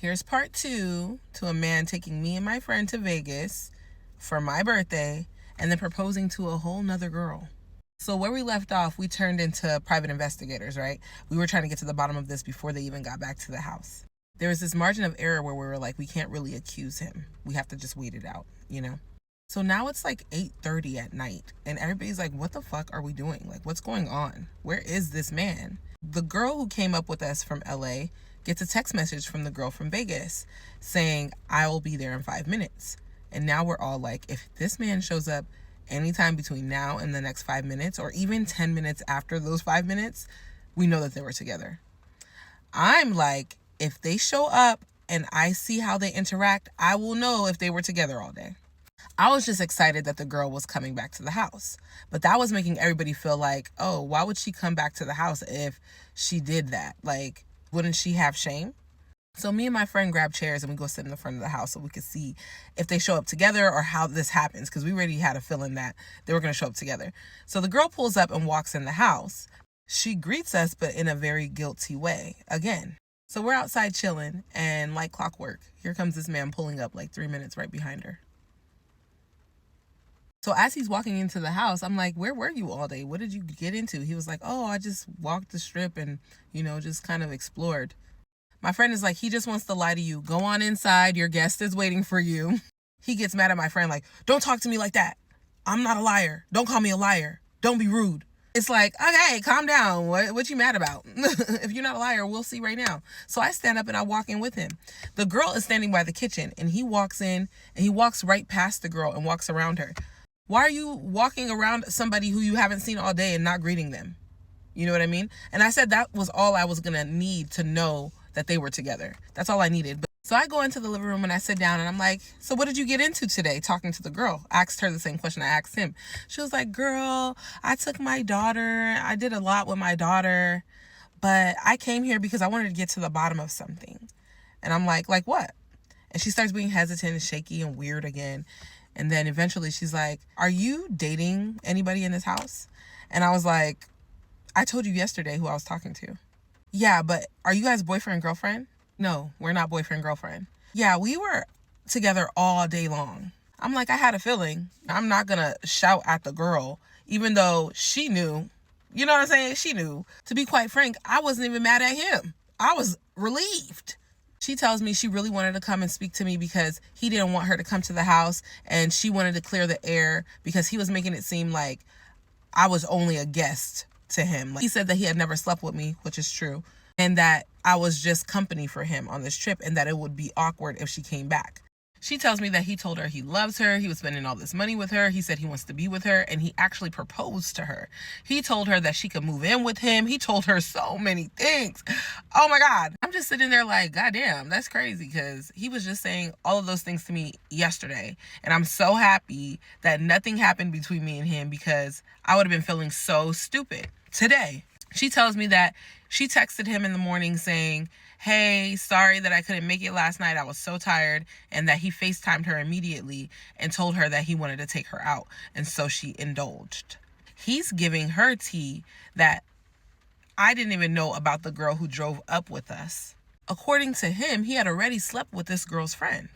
Here's part 2 to a man taking me and my friend to Vegas for my birthday and then proposing to a whole nother girl. So where we left off, we turned into private investigators, right? We were trying to get to the bottom of this before they even got back to the house. There was this margin of error where we were like, we can't really accuse him. We have to just wait it out, you know? So now it's like 8:30 at night and everybody's like, what the fuck are we doing? Like, what's going on? Where is this man? The girl who came up with us from LA gets a text message from the girl from Vegas saying, I will be there in 5 minutes. And now we're all like, if this man shows up anytime between now and the next 5 minutes, or even 10 minutes after those 5 minutes, we know that they were together. I'm like, if they show up and I see how they interact, I will know if they were together all day. I was just excited that the girl was coming back to the house. But that was making everybody feel like, oh, why would she come back to the house if she did that? Like, wouldn't she have shame? So me and my friend grabbed chairs and we go sit in the front of the house so we could see if they show up together or how this happens, because we already had a feeling that they were going to show up together. So the girl pulls up and walks in the house. She greets us, but in a very guilty way, again. So we're outside chilling, and like clockwork, here comes this man pulling up like 3 minutes right behind her. So as he's walking into the house, I'm like, where were you all day? What did you get into? He was like, oh, I just walked the strip and, just kind of explored. My friend is like, he just wants to lie to you. Go on inside. Your guest is waiting for you. He gets mad at my friend like, don't talk to me like that. I'm not a liar. Don't call me a liar. Don't be rude. It's like, okay, calm down. What you mad about? If you're not a liar, we'll see right now. So I stand up and I walk in with him. The girl is standing by the kitchen and he walks in and he walks right past the girl and walks around her. Why are you walking around somebody who you haven't seen all day and not greeting them? You know what I mean? And I said that was all I was going to need to know that they were together. That's all I needed. So I go into the living room and I sit down and I'm like, so what did you get into today? Talking to the girl. I asked her the same question I asked him. She was like, girl, I took my daughter. I did a lot with my daughter, but I came here because I wanted to get to the bottom of something. And I'm like what? And she starts being hesitant and shaky and weird again. And then eventually she's like, are you dating anybody in this house? And I was like, I told you yesterday who I was talking to. Yeah, but are you guys boyfriend and girlfriend? No, we're not boyfriend and girlfriend. Yeah, we were together all day long. I'm like, I had a feeling. I'm not going to shout at the girl, even though she knew. You know what I'm saying? She knew. To be quite frank, I wasn't even mad at him. I was relieved. She tells me she really wanted to come and speak to me because he didn't want her to come to the house and she wanted to clear the air because he was making it seem like I was only a guest to him. Like, he said that he had never slept with me, which is true, and that I was just company for him on this trip and that it would be awkward if she came back. She tells me that he told her he loves her. He was spending all this money with her. He said he wants to be with her, and he actually proposed to her. He told her that she could move in with him. He told her so many things. Oh my God. I'm just sitting there like, goddamn, that's crazy, because he was just saying all of those things to me yesterday. And I'm so happy that nothing happened between me and him, because I would have been feeling so stupid. Today, she tells me that she texted him in the morning saying, hey, sorry that I couldn't make it last night. I was so tired. And that he FaceTimed her immediately and told her that he wanted to take her out. And so she indulged. He's giving her tea that I didn't even know about the girl who drove up with us. According to him, he had already slept with this girl's friend,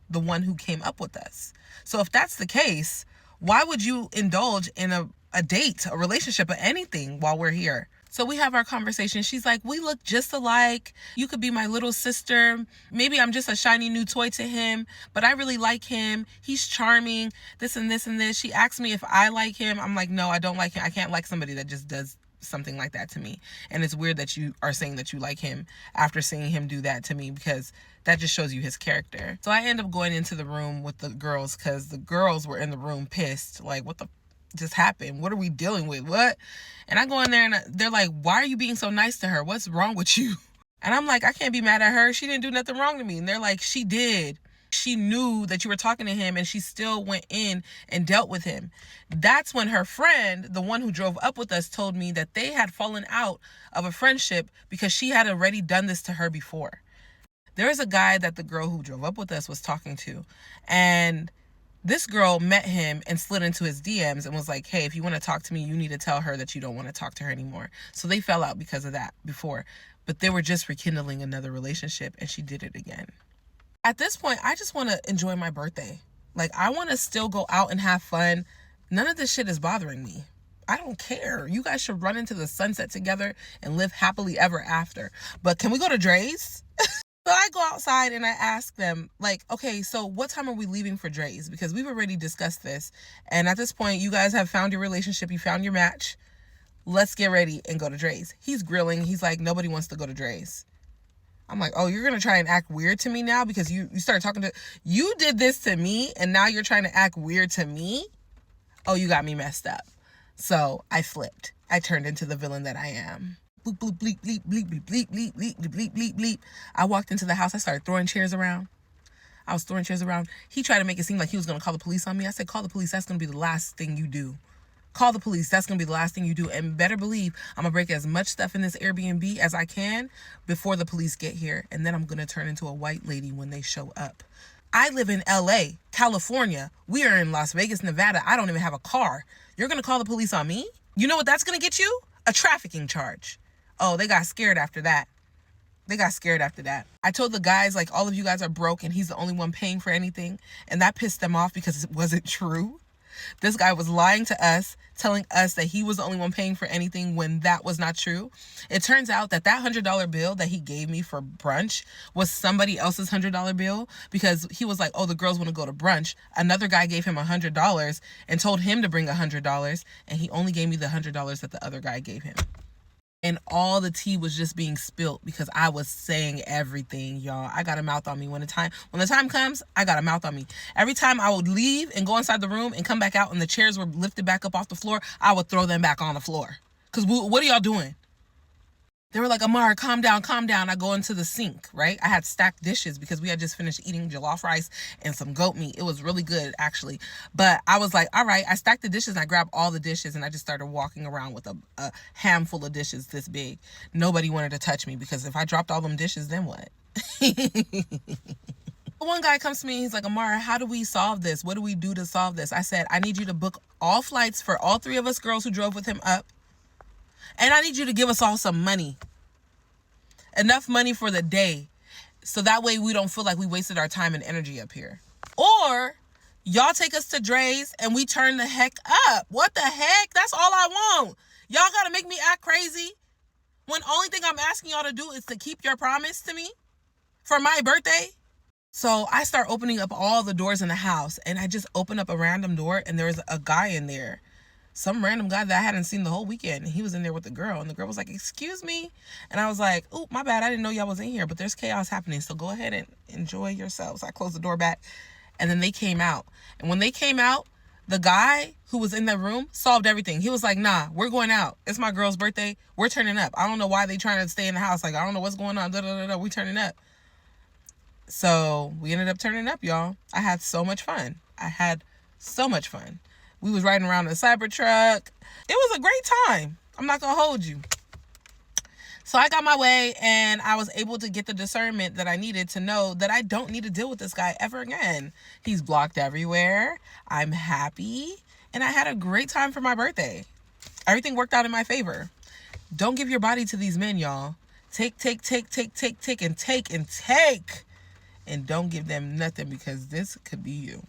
the one who came up with us. So if that's the case, why would you indulge in a date, a relationship, or anything while we're here? So we have our conversation. She's like, we look just alike. You could be my little sister. Maybe I'm just a shiny new toy to him, but I really like him. He's charming, this and this and this. She asked me if I like him. I'm like, no, I don't like him. I can't like somebody that just does something like that to me. And it's weird that you are saying that you like him after seeing him do that to me, because that just shows you his character. So I end up going into the room with the girls, because the girls were in the room pissed. Like, what the just happened? What are we dealing with? What? And I go in there and they're like, why are you being so nice to her? What's wrong with you? And I'm like, I can't be mad at her. She didn't do nothing wrong to me. And they're like, she did. She knew that you were talking to him and she still went in and dealt with him. That's when her friend, the one who drove up with us, told me that they had fallen out of a friendship because she had already done this to her before. There is a guy that the girl who drove up with us was talking to, and this girl met him and slid into his DMs and was like, hey, if you want to talk to me, you need to tell her that you don't want to talk to her anymore. So they fell out because of that before. but they were just rekindling another relationship, and she did it again. At this point, I just want to enjoy my birthday. Like, I want to still go out and have fun. None of this shit is bothering me. I don't care. You guys should run into the sunset together and live happily ever after. But can we go to Dre's? So I go outside and I ask them, like, okay, so what time are we leaving for Dre's? Because we've already discussed this. And at this point, you guys have found your relationship. You found your match. Let's get ready and go to Dre's. He's grilling. He's like, nobody wants to go to Dre's. I'm like, oh, you're going to try and act weird to me now because you started talking to... You did this to me and now you're trying to act weird to me? Oh, you got me messed up. So I flipped. I turned into the villain that I am. Bleep, bleep, bleep, bleep, bleep, bleep, bleep, bleep, bleep, bleep, bleep, bleep. I walked into the house. I started throwing chairs around. I was throwing chairs around. He tried to make it seem like he was going to call the police on me. I said, call the police. That's going to be the last thing you do. Call the police. That's going to be the last thing you do. And better believe I'm going to break as much stuff in this Airbnb as I can before the police get here. And then I'm going to turn into a white lady when they show up. I live in LA, California. We are in Las Vegas, Nevada. I don't even have a car. You're going to call the police on me? You know what that's going to get you? A trafficking charge. Oh, they got scared after that. I told the guys, like, all of you guys are broke and he's the only one paying for anything. And that pissed them off because it wasn't true. This guy was lying to us, telling us that he was the only one paying for anything when that was not true. It turns out that $100 bill that he gave me for brunch was somebody else's $100 bill because he was like, oh, the girls want to go to brunch. Another guy gave him $100 and told him to bring $100, and he only gave me the $100 that the other guy gave him. And all the tea was just being spilt because I was saying everything, y'all. I got a mouth on me. When the time comes, I got a mouth on me. Every time I would leave and go inside the room and come back out and the chairs were lifted back up off the floor, I would throw them back on the floor. Because what are y'all doing? They were like, Amara, calm down, calm down. I go into the sink, right? I had stacked dishes because we had just finished eating jollof rice and some goat meat. It was really good, actually. But I was like, all right, I stacked the dishes and I grabbed all the dishes and I just started walking around with a handful of dishes this big. Nobody wanted to touch me because if I dropped all them dishes, then what? One guy comes to me, he's like, Amara, how do we solve this? What do we do to solve this? I said, I need you to book all flights for all 3 of us girls who drove with him up. And I need you to give us all some money. Enough money for the day. So that way we don't feel like we wasted our time and energy up here. Or y'all take us to Dre's and we turn the heck up. What the heck? That's all I want. Y'all got to make me act crazy when only thing I'm asking y'all to do is to keep your promise to me for my birthday. So I start opening up all the doors in the house and I just open up a random door and there was a guy in there. Some random guy that I hadn't seen the whole weekend. And he was in there with the girl. And the girl was like, excuse me. And I was like, oh, my bad. I didn't know y'all was in here. But there's chaos happening. So go ahead and enjoy yourselves. I closed the door back. And then they came out. And when they came out, the guy who was in that room solved everything. He was like, nah, we're going out. It's my girl's birthday. We're turning up. I don't know why they trying to stay in the house. Like, I don't know what's going on. We turning up. So we ended up turning up, y'all. I had so much fun. We was riding around in a Cybertruck. It was a great time. I'm not going to hold you. So I got my way and I was able to get the discernment that I needed to know that I don't need to deal with this guy ever again. He's blocked everywhere. I'm happy. And I had a great time for my birthday. Everything worked out in my favor. Don't give your body to these men, y'all. Take. And don't give them nothing because this could be you.